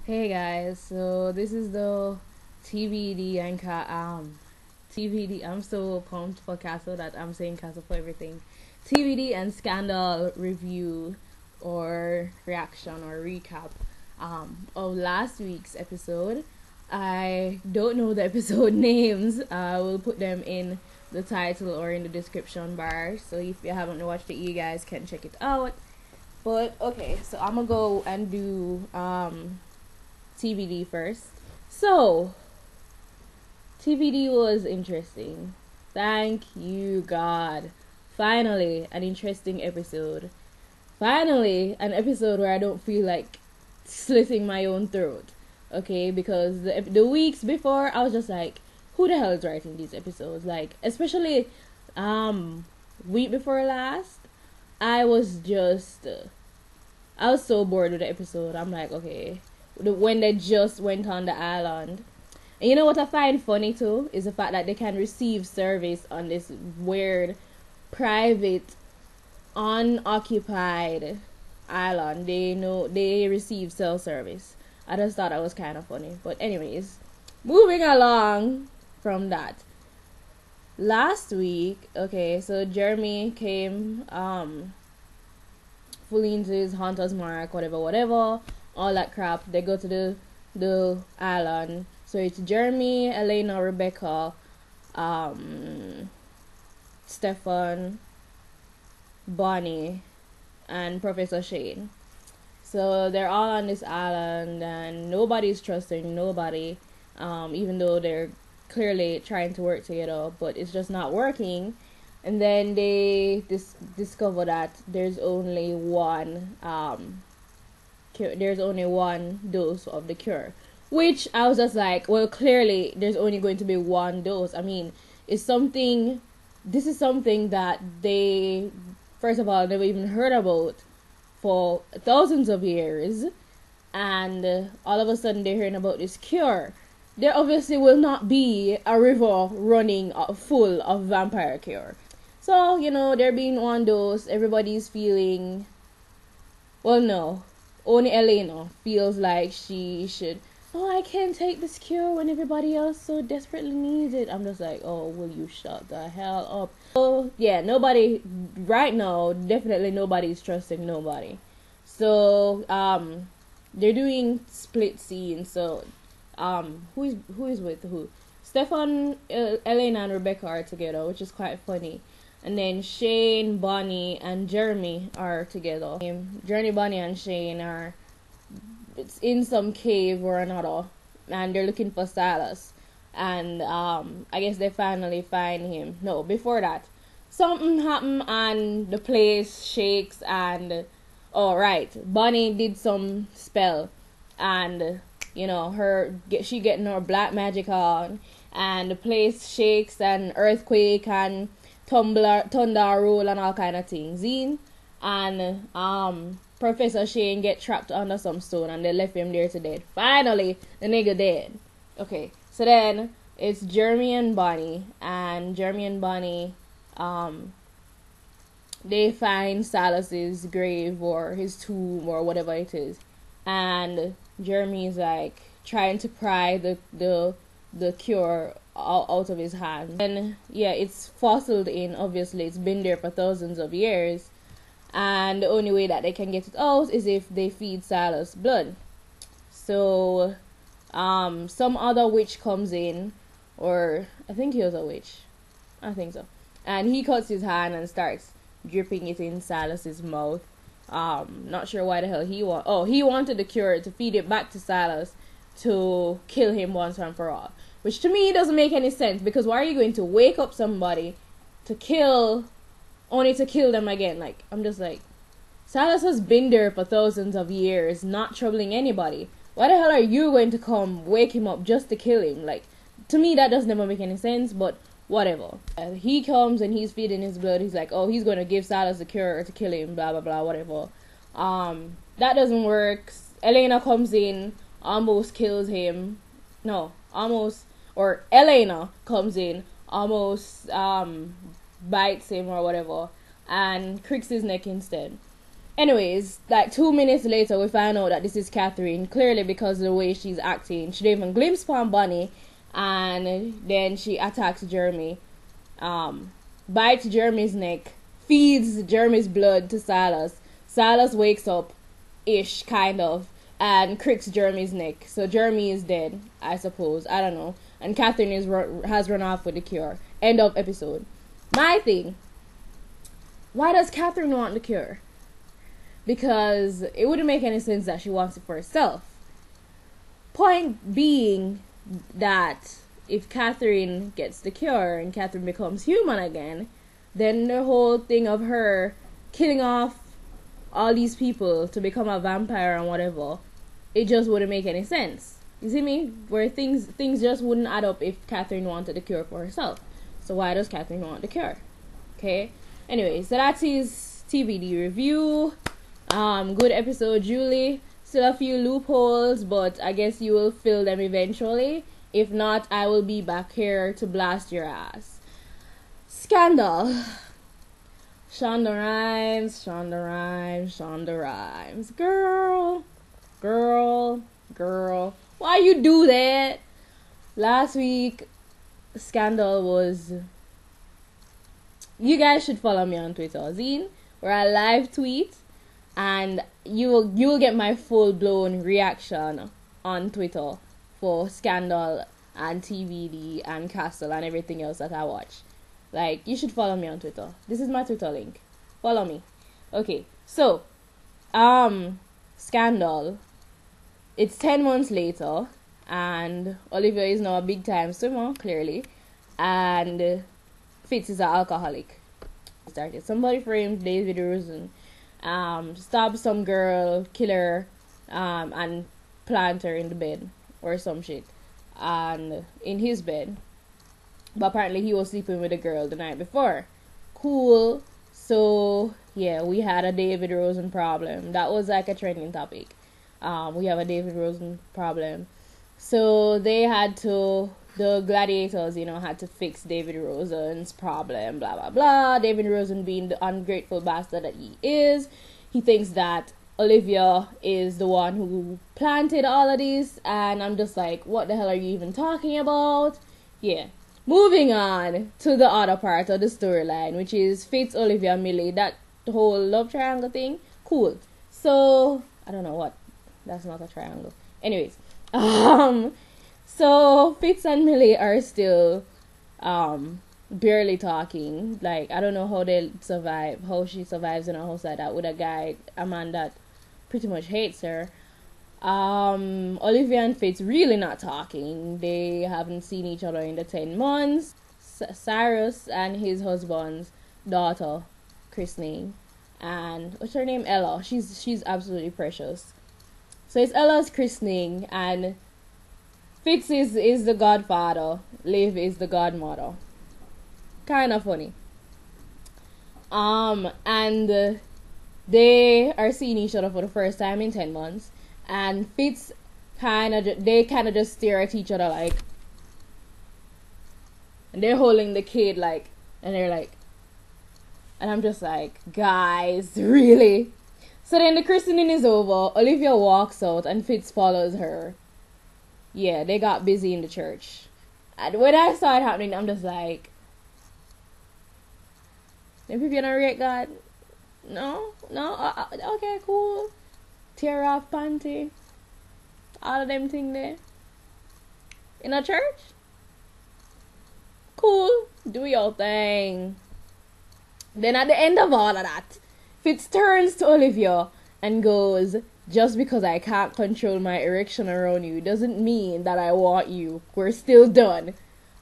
Hey guys, so this is the TVD and TVD. I'm so pumped for Castle that I'm saying Castle for everything. TVD and Scandal review or reaction or recap of last week's episode. I don't know the episode names. I will put them in the title or in the description bar. So if you haven't watched it, you guys can check it out. But okay, so I'm gonna go and do TVD first. So, TVD was interesting. Thank you, God. Finally, an interesting episode. Finally, an episode where I don't feel like slitting my own throat. Okay, because the weeks before, I was just like, who the hell is writing these episodes? Like, especially week before last, I was so bored with the episode. I'm like, okay, when they just went on the island. And you know what I find funny too is the fact that they can receive service on this weird, private, unoccupied island. They receive cell service. I just thought that was kind of funny. But anyways, moving along from that. Last week, okay, so Jeremy came fully into his hunter's mark, whatever, all that crap. They go to the island. So it's Jeremy, Elena, Rebecca, Stefan, Bonnie, and Professor Shane. So they're all on this island, and nobody's trusting nobody, even though they're clearly trying to work together, but it's just not working. And then they discover that there's only one dose of the cure, which I was just like, well, clearly there's only going to be one dose. I mean, this is something that they, first of all, never even heard about for thousands of years, and all of a sudden they're hearing about this cure. There obviously will not be a river running full of vampire cure. So, there being one dose, everybody's feeling, well, no, only Elena feels like she should, I can't take this cure when everybody else so desperately needs it. I'm just like, oh, will you shut the hell up? So, yeah, nobody, right now, definitely nobody's trusting nobody. So, they're doing split scenes, so, who is with who? Stefan, Elena, and Rebecca are together, which is quite funny. And then Shane, Bonnie, and Jeremy are together. Jeremy, Bonnie, and Shane are in some cave or another, and they're looking for Silas. And I guess they finally find him. No, before that, something happened and the place shakes. And Bonnie did some spell, and she getting her black magic on, and the place shakes and earthquake and thunder roll and all kind of things. And Professor Shane get trapped under some stone, and they left him there to dead. Finally, the nigga dead. Okay, so then it's Jeremy and Bonnie, they find Silas's grave or his tomb or whatever it is, and Jeremy's like trying to pry the cure out of his hand. And yeah, it's fossiled in, obviously it's been there for thousands of years, and the only way that they can get it out is if they feed Silas blood. So some other witch comes in, or I think he was a witch, I think so, and he cuts his hand and starts dripping it in Silas's mouth. Not sure why the hell he wanted the cure to feed it back to Silas to kill him once and for all. Which to me doesn't make any sense, because why are you going to wake up somebody only to kill them again? Like, I'm just like, Silas has been there for thousands of years, not troubling anybody. Why the hell are you going to come wake him up just to kill him? Like, to me that does never make any sense, but whatever. He comes and he's feeding his blood. He's like, oh, he's going to give Silas the cure to kill him, blah, blah, blah, whatever. That doesn't work. Elena comes in, almost kills him. Elena comes in, almost bites him or whatever, and cricks his neck instead. Anyways, like 2 minutes later, we find out that this is Catherine. Clearly, because of the way she's acting, she didn't even glimpse upon Bonnie, and then she attacks Jeremy, bites Jeremy's neck, feeds Jeremy's blood to Silas. Silas wakes up, ish, kind of, and cricks Jeremy's neck. So Jeremy is dead, I suppose. I don't know. And Catherine has run off with the cure. End of episode. My thing. Why does Catherine want the cure? Because it wouldn't make any sense that she wants it for herself. Point being that if Catherine gets the cure and Catherine becomes human again, then the whole thing of her killing off all these people to become a vampire and whatever, it just wouldn't make any sense. You see me? Where things just wouldn't add up if Catherine wanted the cure for herself. So why does Catherine want the cure? Okay. Anyway, so that's his TVD review. Good episode, Julie. Still a few loopholes, but I guess you will fill them eventually. If not, I will be back here to blast your ass. Scandal. Shonda Rhimes. Girl. Why you do that? Last week, Scandal was... You guys should follow me on Twitter, Zine, where I live tweet, and you will get my full-blown reaction on Twitter for Scandal and TVD and Castle and everything else that I watch. Like, you should follow me on Twitter. This is my Twitter link. Follow me. Okay, so, Scandal. It's 10 months later, and Olivia is now a big-time swimmer, clearly, and Fitz is an alcoholic. Somebody framed David Rosen, stab some girl, kill her, and plant her in the bed, or some shit, and in his bed. But apparently he was sleeping with a girl the night before. Cool. So, yeah, we had a David Rosen problem. That was like a trending topic. We have a David Rosen problem. So the gladiators, had to fix David Rosen's problem, blah, blah, blah. David Rosen being the ungrateful bastard that he is. He thinks that Olivia is the one who planted all of this. And I'm just like, what the hell are you even talking about? Yeah. Moving on to the other part of the storyline, which is Fitz, Olivia, Millie, that whole love triangle thing. Cool. So, I don't know what. That's not a triangle. Anyways. So Fitz and Millie are still barely talking. Like, I don't know how they survive, how she survives in a house like that with a man that pretty much hates her. Olivia and Fitz really not talking. They haven't seen each other in the 10 months. Cyrus and his husband's daughter christening, and what's her name, Ella. She's absolutely precious. So it's Ella's christening, and Fitz is the godfather, Liv is the godmother. Kind of funny. And they are seeing each other for the first time in 10 months. And Fitz they kind of just stare at each other like, and they're holding the kid like, and they're like, and I'm just like, guys, really? So then the christening is over. Olivia walks out and Fitz follows her. Yeah, they got busy in the church. And when I saw it happening, I'm just like, if you're gonna react, God, no, okay, cool. Tear off panty, all of them thing there in a church. Cool, do your thing. Then at the end of all of that, Fitz turns to Olivia and goes, just because I can't control my erection around you doesn't mean that I want you. We're still done.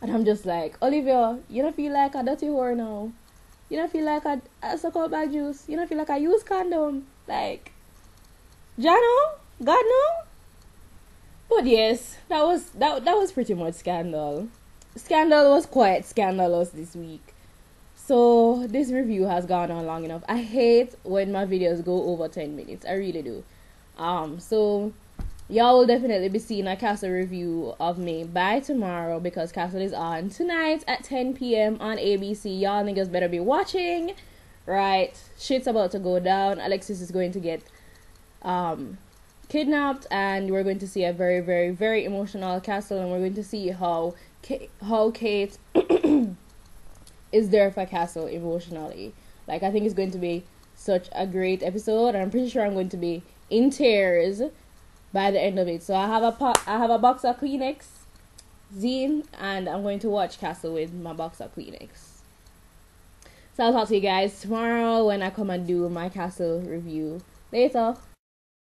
And I'm just like, Olivia, you don't feel like a dirty whore now? You don't feel like I suck out my juice? You don't feel like I use condom? Like, Jano? God no? But yes, that was pretty much Scandal. Scandal was quite scandalous this week. So this review has gone on long enough. I hate when my videos go over 10 minutes. I really do. So y'all will definitely be seeing a Castle review of me by tomorrow, because Castle is on tonight at 10 p.m. on ABC. Y'all niggas better be watching. right? Shit's about to go down. Alexis is going to get kidnapped, and we're going to see a very, very, very emotional Castle, and we're going to see how Kate is there for Castle emotionally. Like, I think it's going to be such a great episode, and I'm pretty sure I'm going to be in tears by the end of it. So I have a box of Kleenex zine, and I'm going to watch Castle with my box of Kleenex. So I'll talk to you guys tomorrow when I come and do my Castle review. Later.